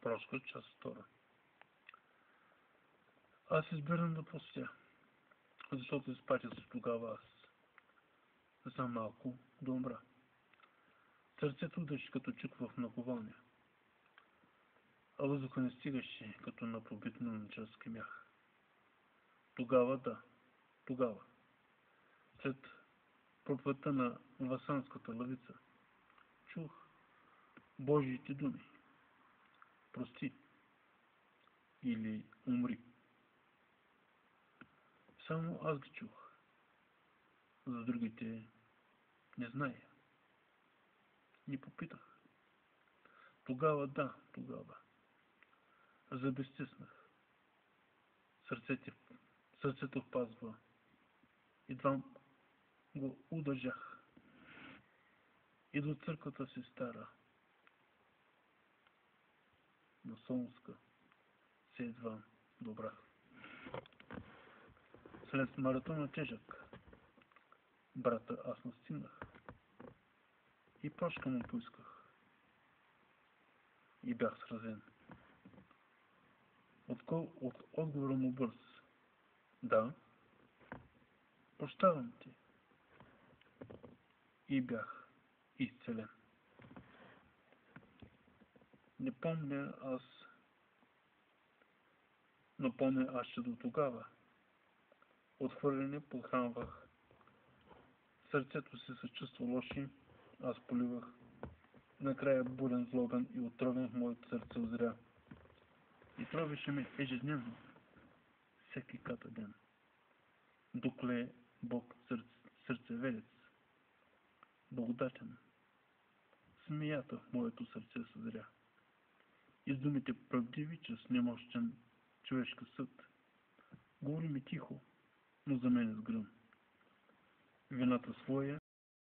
Прошка, част втора. Аз избирам да постя, защото изпатя се тогава аз за малко да умра. Сърцето удеше като чук в наковалня, а въздуха не стигаше като на побит милничарски мях. Тогава, след проповедта на Васанската лъвица, чух Божиите думи: прости или умри. Само аз ги чух, за другите не зная. Не попитах. Тогава забестиснах. Сърцето впазва. Едва го удържах. И до църквата си стара, на Солунска, се едва добрах. След маратона тежък, брата аз настигнах. И прошка му поисках. И бях сразен. От отговора му бърз: да, прощавам ти. И бях изцелен. Не помня аз, но помня аз, че до тогава отхвърляне подхранвах. Сърцето си се чувства лоши, аз поливах. Накрая бурен, злобен и отровен в моето сърце озря. И тровеше ме ежедневно, всеки ката ден. Докле Бог сърцеведец, благодатен, смеята в моето сърце съзря. И с думите правдиви, чрез немощен човешки съд, говори ми тихо, но за мен с гръм. Вината своя